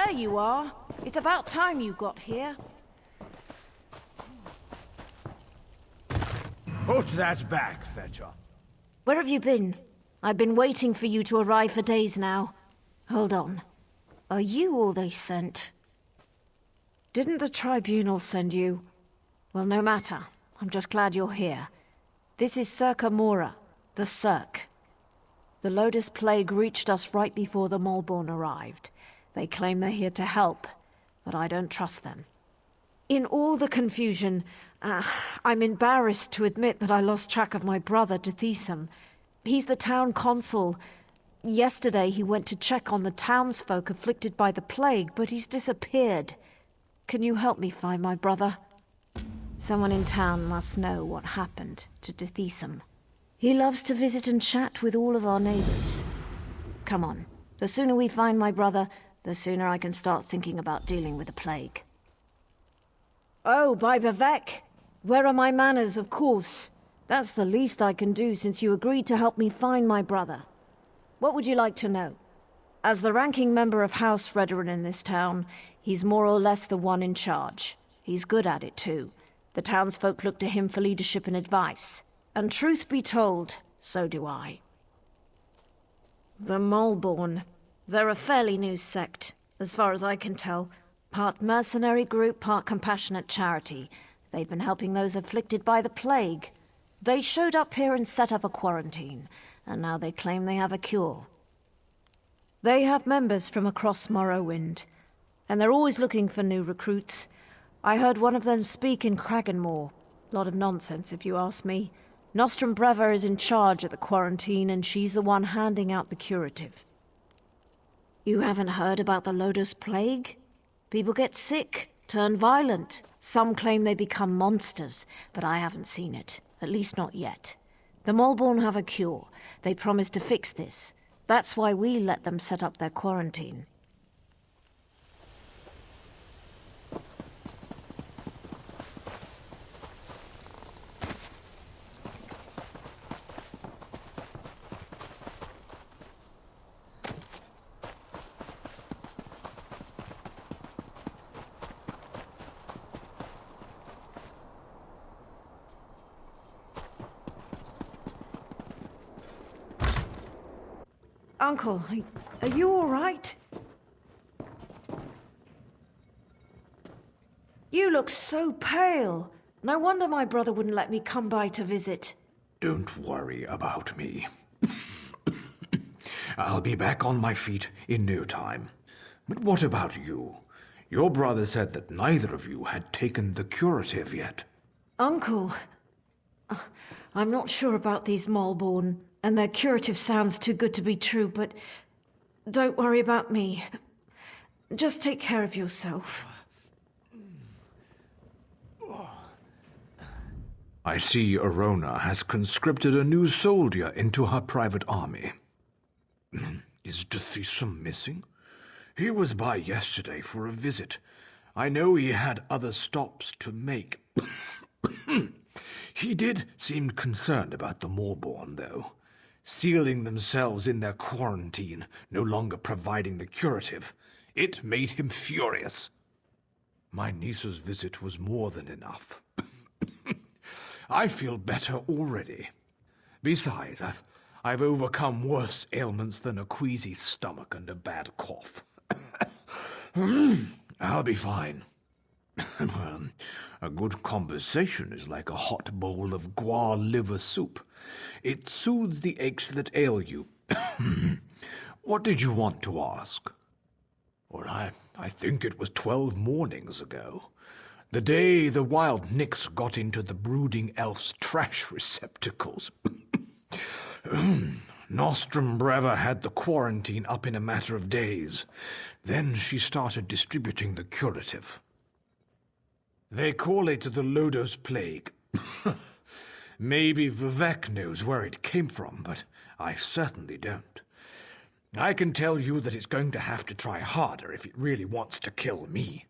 there you are. It's about time you got here. Put that back, Fetcher. Where have you been? I've been waiting for you to arrive for days now. Hold on. Are you all they sent? Didn't the Tribunal send you? Well, no matter. I'm just glad you're here. This is Serk, the Serk. The Lodos Plague reached us right before the Maulborn arrived. They claim they're here to help, but I don't trust them. In all the confusion, I'm embarrassed to admit that I lost track of my brother, Deshaan. He's the town consul. Yesterday he went to check on the townsfolk afflicted by the plague, but he's disappeared. Can you help me find my brother? Someone in town must know what happened to Deshaan. He loves to visit and chat with all of our neighbors. Come on. The sooner we find my brother, the sooner I can start thinking about dealing with the plague. Oh, by Bavek! Where are my manners, of course? That's the least I can do since you agreed to help me find my brother. What would you like to know? As the ranking member of House Redoran in this town, he's more or less the one in charge. He's good at it too. The townsfolk look to him for leadership and advice. And truth be told, so do I. The Maulborn. They're a fairly new sect, as far as I can tell. Part mercenary group, part compassionate charity. They've been helping those afflicted by the plague. They showed up here and set up a quarantine, and now they claim they have a cure. They have members from across Morrowind, and they're always looking for new recruits. I heard one of them speak in Kraganmore. Lot of nonsense, if you ask me. Nostrum Breva is in charge at the quarantine, and she's the one handing out the curative. You haven't heard about the Lodos Plague? People get sick, turn violent. Some claim they become monsters, but I haven't seen it. At least not yet. The Maulborn have a cure. They promised to fix this. That's why we let them set up their quarantine. Uncle, are you all right? You look so pale. No wonder my brother wouldn't let me come by to visit. Don't worry about me. I'll be back on my feet in no time. But what about you? Your brother said that neither of you had taken the curative yet. Uncle, I'm not sure about these Maulborn, and their curative sounds too good to be true, but don't worry about me. Just take care of yourself. I see Arona has conscripted a new soldier into her private army. Is Deshaan missing? He was by yesterday for a visit. I know he had other stops to make. He did seem concerned about the Maulborn, though. Sealing themselves in their quarantine, no longer providing the curative. It made him furious. My niece's visit was more than enough. I feel better already. Besides, I've overcome worse ailments than a queasy stomach and a bad cough. I'll be fine. A good conversation is like a hot bowl of guar liver soup. It soothes the aches that ail you. What did you want to ask? Well, I think it was 12 mornings ago. The day the wild Nix got into the brooding elf's trash receptacles. Nostrum Breva had the quarantine up in a matter of days. Then she started distributing the curative. They call it the Lodos Plague. Maybe Vivek knows where it came from, but I certainly don't. I can tell you that it's going to have to try harder if it really wants to kill me.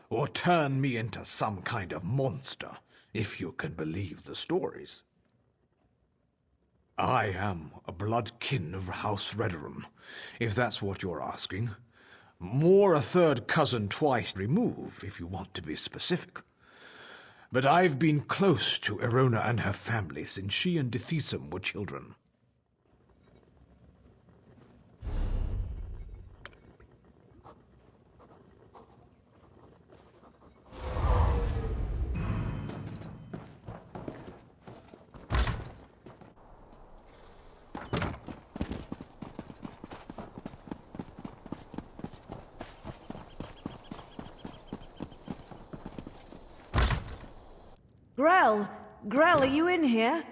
Or turn me into some kind of monster, if you can believe the stories. I am a blood kin of House Redoran, if that's what you're asking. More a third cousin twice removed, if you want to be specific. But I've been close to Erona and her family since she and Deshaan were children. Grell, are you in here?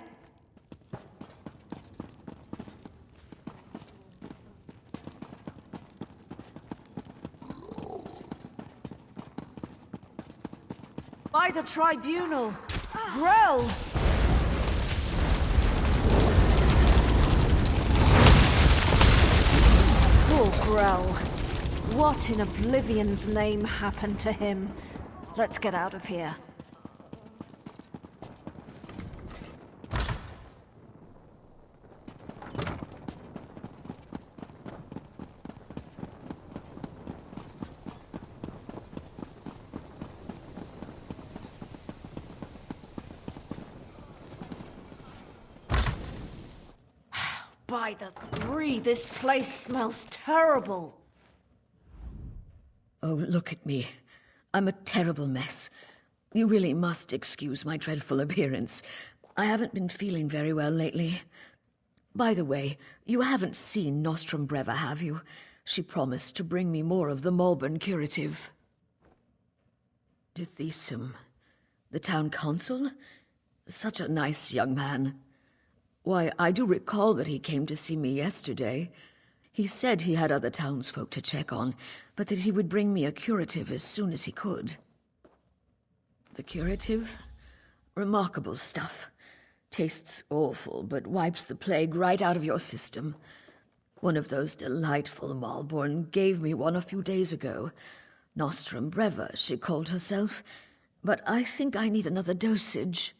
By the tribunal! Grell! Poor Grell. What in Oblivion's name happened to him? Let's get out of here. By the three, this place smells terrible. Oh, look at me. I'm a terrible mess. You really must excuse my dreadful appearance. I haven't been feeling very well lately. By the way, you haven't seen Nostrum Breva, have you? She promised to bring me more of the Maulborn curative. Deshaan, the town council? Such a nice young man. Why, I do recall that he came to see me yesterday. He said he had other townsfolk to check on, but that he would bring me a curative as soon as he could. The curative? Remarkable stuff. Tastes awful, but wipes the plague right out of your system. One of those delightful Maulborn gave me one a few days ago. Nostrum Breva, she called herself. But I think I need another dosage.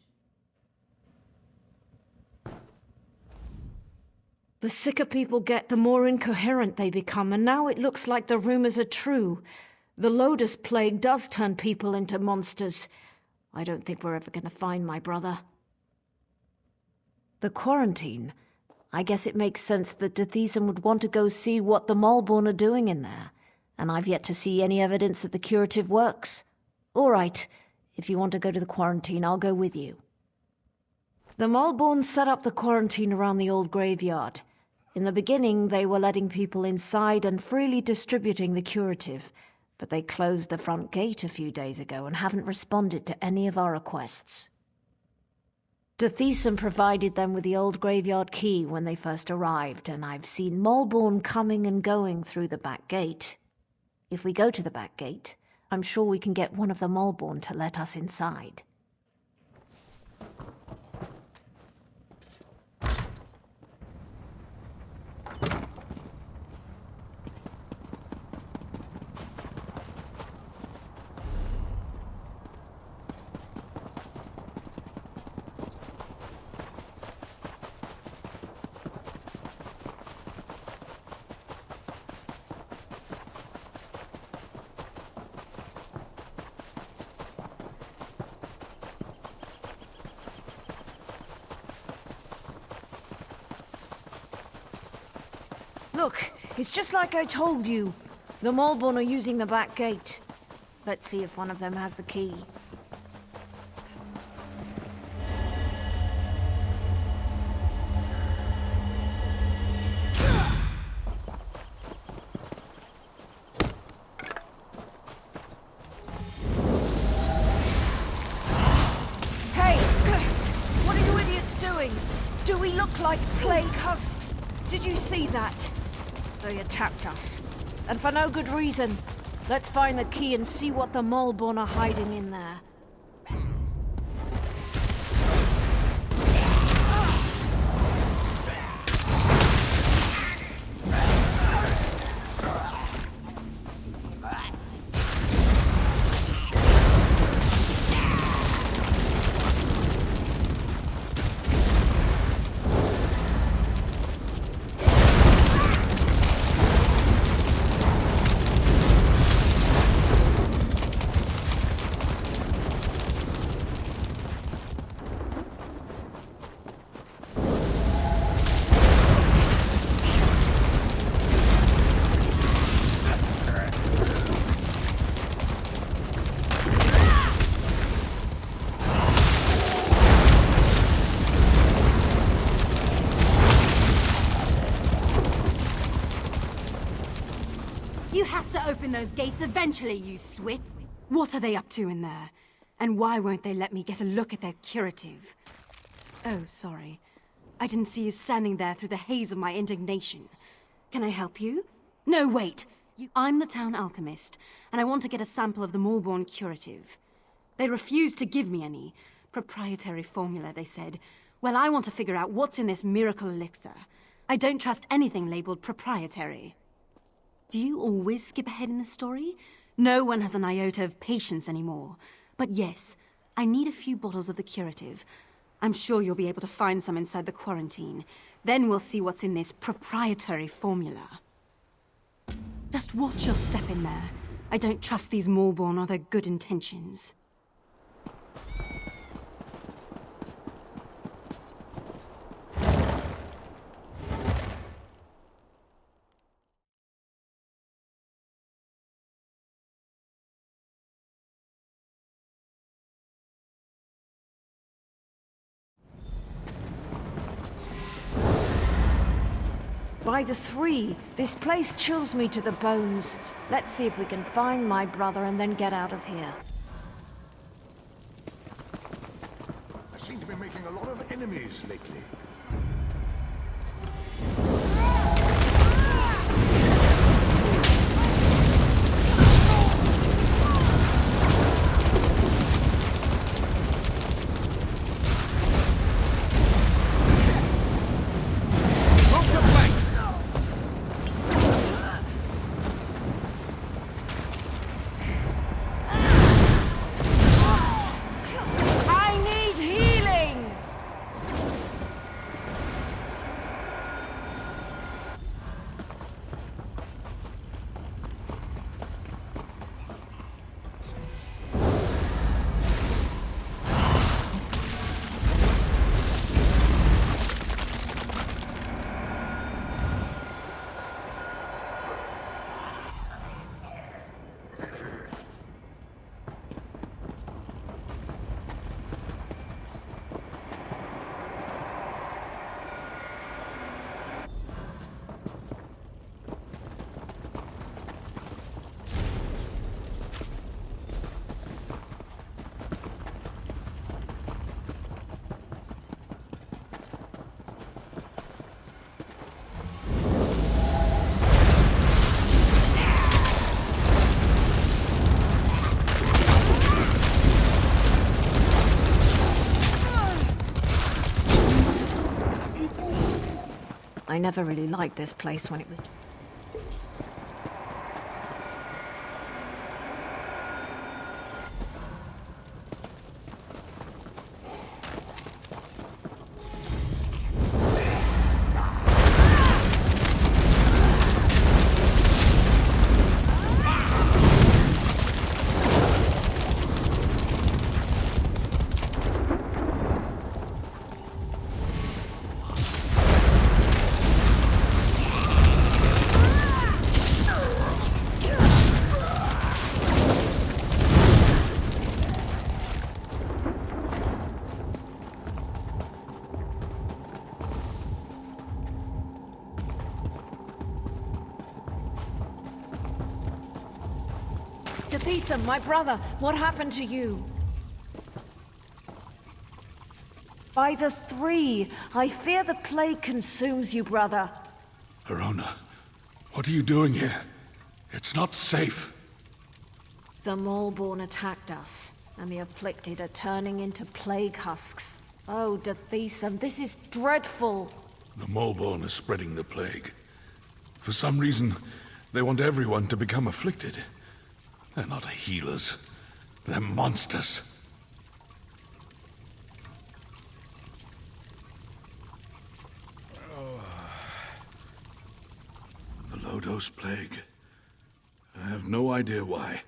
The sicker people get, the more incoherent they become, and now it looks like the rumors are true. The Lodos Plague does turn people into monsters. I don't think we're ever going to find my brother. The quarantine? I guess it makes sense that Deshaan would want to go see what the Maulborn are doing in there, and I've yet to see any evidence that the curative works. All right, if you want to go to the quarantine, I'll go with you. The Maulborn set up the quarantine around the old graveyard. In the beginning, they were letting people inside and freely distributing the curative, but they closed the front gate a few days ago and haven't responded to any of our requests. Deshaan provided them with the old graveyard key when they first arrived, and I've seen Maulborn coming and going through the back gate. If we go to the back gate, I'm sure we can get one of the Maulborn to let us inside. Look, it's just like I told you. The Maulborn are using the back gate. Let's see if one of them has the key. Hey! What are you idiots doing? Do we look like plague husks? Did you see that? They attacked us. And for no good reason. Let's find the key and see what the Maulborn are hiding in there. to open those gates eventually, you swits. What are they up to in there? And why won't they let me get a look at their curative? Oh, sorry. I didn't see you standing there through the haze of my indignation. Can I help you? No, wait! I'm the town alchemist, and I want to get a sample of the Maulborn curative. They refused to give me any. Proprietary formula, they said. Well, I want to figure out what's in this miracle elixir. I don't trust anything labeled proprietary. Do you always skip ahead in the story? No one has an iota of patience anymore. But yes, I need a few bottles of the curative. I'm sure you'll be able to find some inside the quarantine. Then we'll see what's in this proprietary formula. Just watch your step in there. I don't trust these Maulborn or their good intentions. By the three, this place chills me to the bones. Let's see if we can find my brother and then get out of here. I seem to be making a lot of enemies lately. I never really liked this place when it was... Deshaan, my brother, what happened to you? By the three, I fear the plague consumes you, brother. Arona, what are you doing here? It's not safe. The Maulborn attacked us, and the afflicted are turning into plague husks. Oh, Deshaan, this is dreadful. The Maulborn are spreading the plague. For some reason, they want everyone to become afflicted. They're not healers. They're monsters. The Lodos Plague. I have no idea why.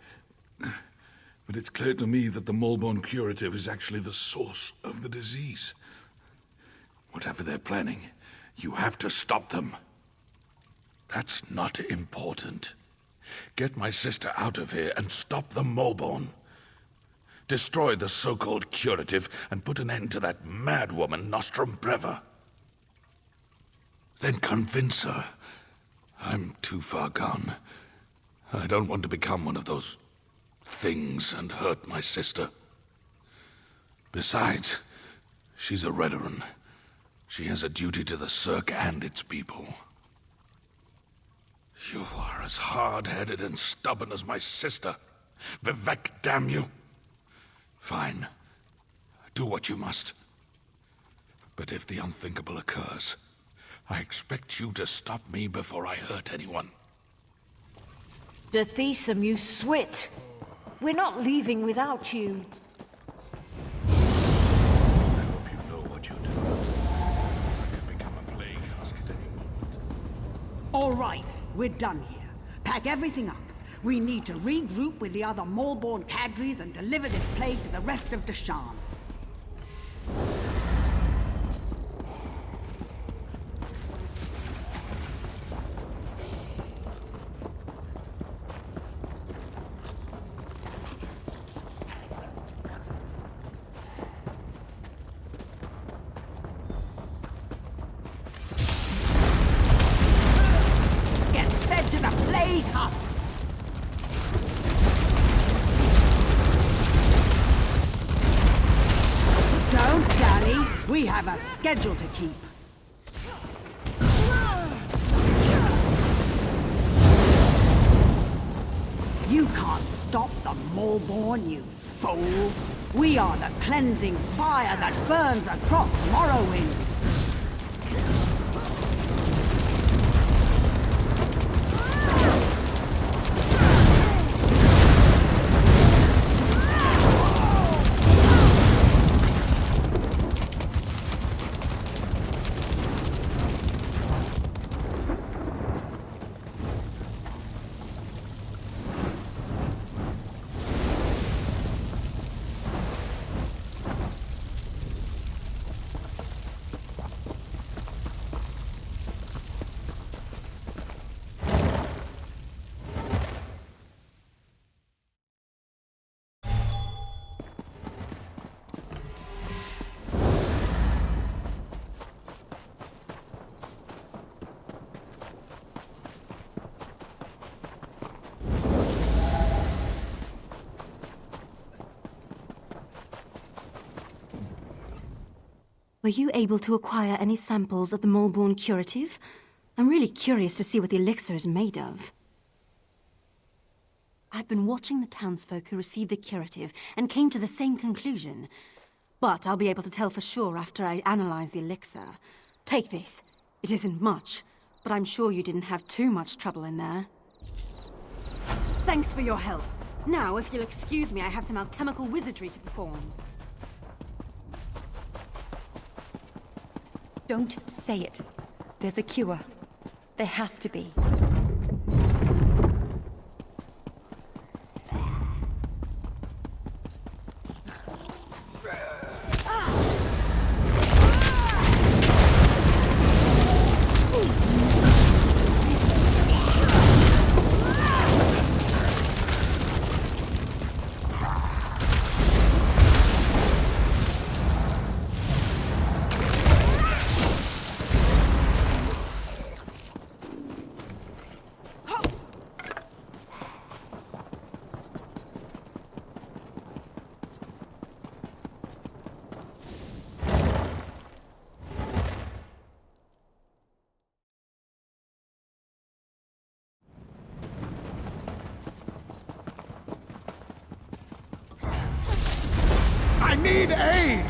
But it's clear to me that the Maulborn curative is actually the source of the disease. Whatever they're planning, you have to stop them. That's not important. Get my sister out of here and stop the Maulborn. Destroy the so-called curative and put an end to that mad woman, Nostrum Breva. Then convince her. I'm too far gone. I don't want to become one of those things and hurt my sister. Besides, she's a Redoran. She has a duty to the Serk and its people. You are as hard-headed and stubborn as my sister. Vivek, damn you! Fine. Do what you must. But if the unthinkable occurs, I expect you to stop me before I hurt anyone. Deshaan, you swit! We're not leaving without you. I hope you know what you're doing. I could become a plague husk at any moment. All right, we're done here. Pack everything up. We need to regroup with the other Maulborn cadres and deliver this plague to the rest of Deshaan. We have a schedule to keep. You can't stop the Maulborn, you fool! We are the cleansing fire that burns across Morrowind! Were you able to acquire any samples of the Maulborn curative? I'm really curious to see what the elixir is made of. I've been watching the townsfolk who received the curative and came to the same conclusion. But I'll be able to tell for sure after I analyze the elixir. Take this. It isn't much, but I'm sure you didn't have too much trouble in there. Thanks for your help. Now, if you'll excuse me, I have some alchemical wizardry to perform. Don't say it. There's a cure. There has to be. I need aid!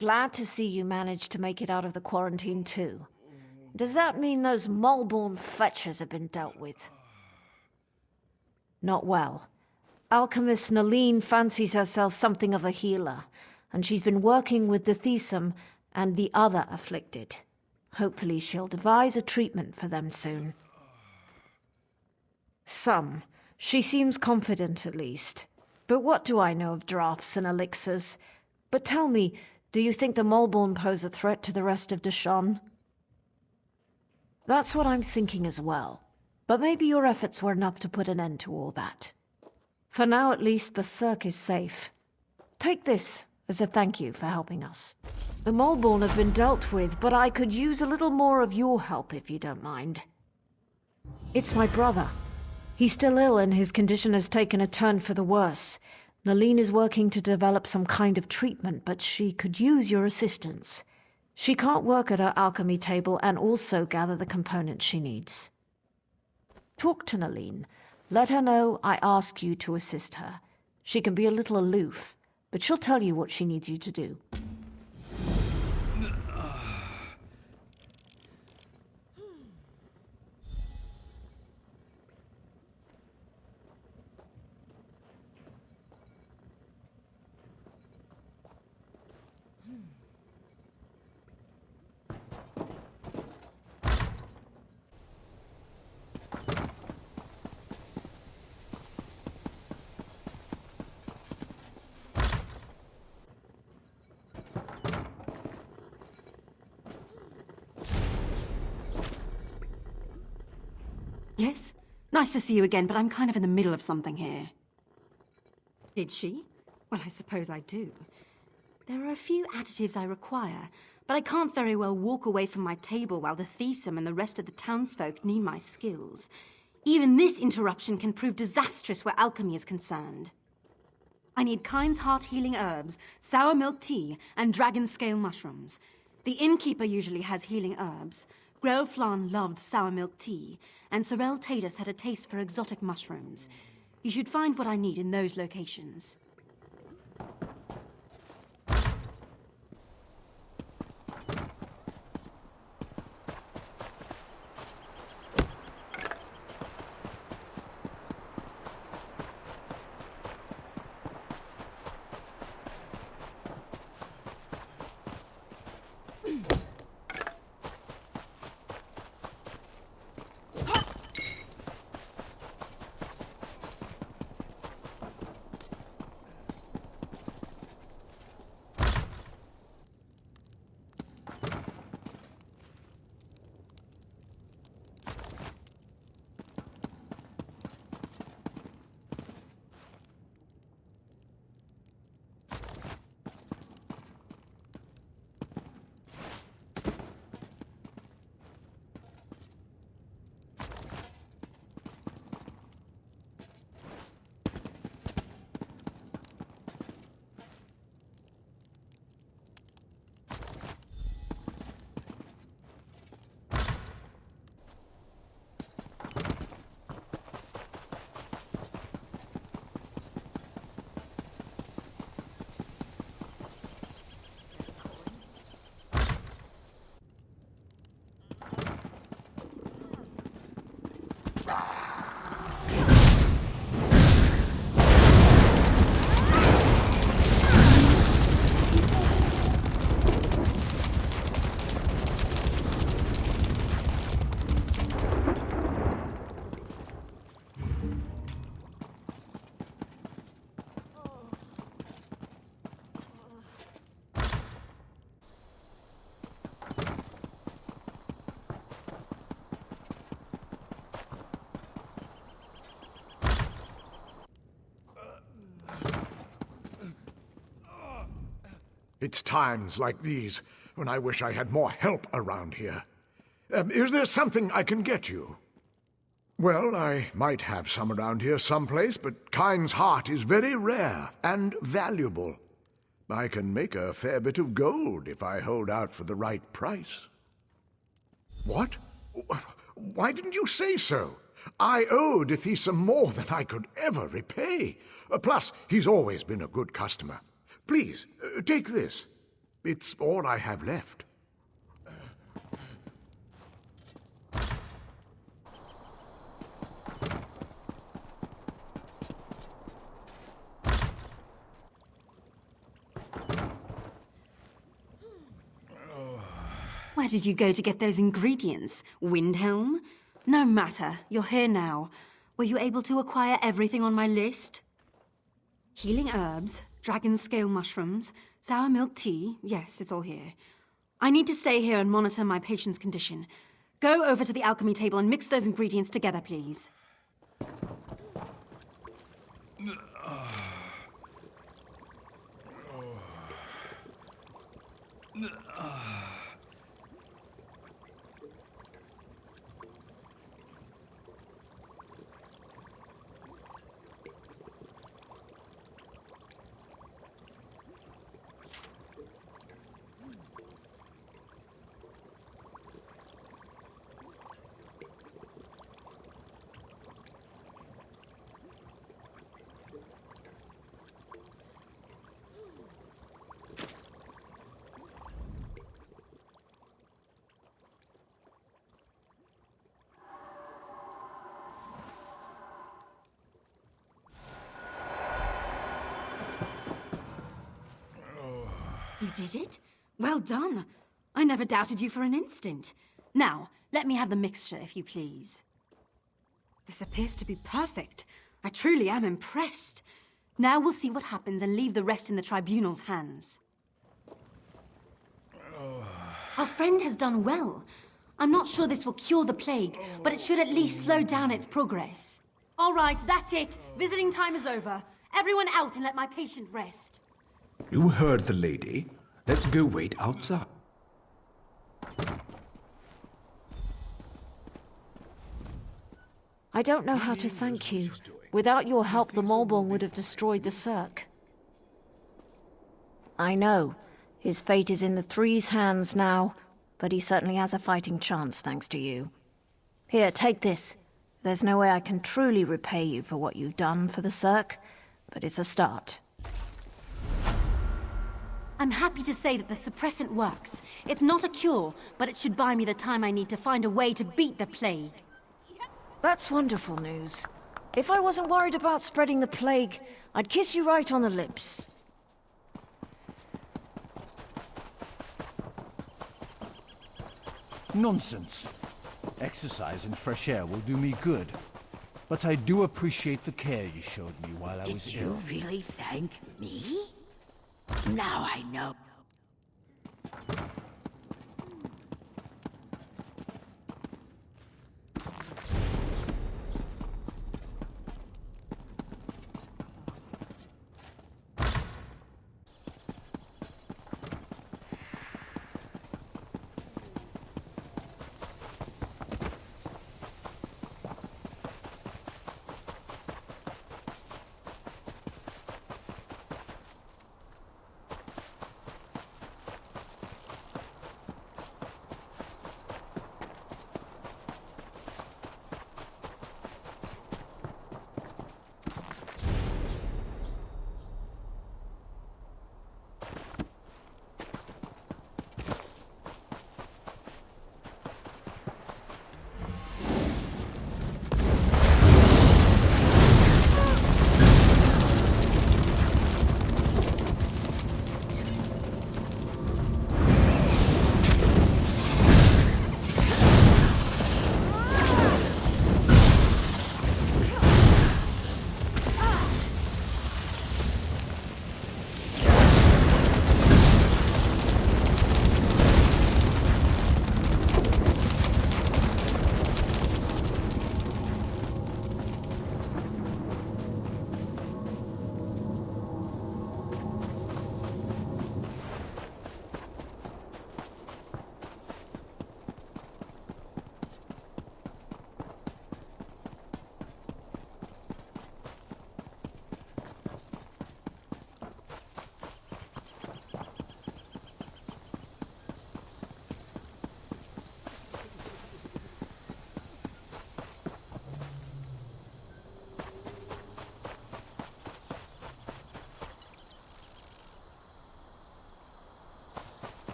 Glad to see you managed to make it out of the quarantine too. Does that mean those Maulborn fetchers have been dealt with? Not well. Alchemist Naline fancies herself something of a healer, and she's been working with Deshaan and the other afflicted. Hopefully she'll devise a treatment for them soon. Some. She seems confident at least. But what do I know of draughts and elixirs? But tell me, do you think the Maulborn pose a threat to the rest of Deshaan? That's what I'm thinking as well. But maybe your efforts were enough to put an end to all that. For now at least, the Serk is safe. Take this as a thank you for helping us. The Maulborn have been dealt with, but I could use a little more of your help if you don't mind. It's my brother. He's still ill and his condition has taken a turn for the worse. Naline is working to develop some kind of treatment, but she could use your assistance. She can't work at her alchemy table and also gather the components she needs. Talk to Naline. Let her know I ask you to assist her. She can be a little aloof, but she'll tell you what she needs you to do. Yes? Nice to see you again, but I'm kind of in the middle of something here. Did she? Well, I suppose I do. There are a few additives I require, but I can't very well walk away from my table while the Deshaan and the rest of the townsfolk need my skills. Even this interruption can prove disastrous where alchemy is concerned. I need Kind's heart healing herbs, sour milk tea, and dragon scale mushrooms. The innkeeper usually has healing herbs. Grell Flan loved sour milk tea, and Sorel Tatus had a taste for exotic mushrooms. You should find what I need in those locations. It's times like these when I wish I had more help around here. Is there something I can get you? Well, I might have some around here someplace, but Kind's heart is very rare and valuable. I can make a fair bit of gold if I hold out for the right price. What? Why didn't you say so? I owe Deshaan more than I could ever repay. Plus, he's always been a good customer. Please, take this. It's all I have left. Where did you go to get those ingredients? Windhelm? No matter. You're here now. Were you able to acquire everything on my list? Healing herbs, dragon scale mushrooms, sour milk tea. Yes, it's all here. I need to stay here and monitor my patient's condition. Go over to the alchemy table and mix those ingredients together, please. You did it? Well done. I never doubted you for an instant. Now, let me have the mixture, if you please. This appears to be perfect. I truly am impressed. Now we'll see what happens and leave the rest in the Tribunal's hands. Our friend has done well. I'm not sure this will cure the plague, but it should at least slow down its progress. All right, that's it. Visiting time is over. Everyone out and let my patient rest. You heard the lady. Let's go wait outside. I don't know how to thank you. Without your help, the Maulborn would have destroyed the Serk. I know. His fate is in the Three's hands now, but he certainly has a fighting chance thanks to you. Here, take this. There's no way I can truly repay you for what you've done for the Serk, but it's a start. I'm happy to say that the suppressant works. It's not a cure, but it should buy me the time I need to find a way to beat the plague. That's wonderful news. If I wasn't worried about spreading the plague, I'd kiss you right on the lips. Nonsense. Exercise and fresh air will do me good. But I do appreciate the care you showed me while I was ill. Did you really thank me? Now I know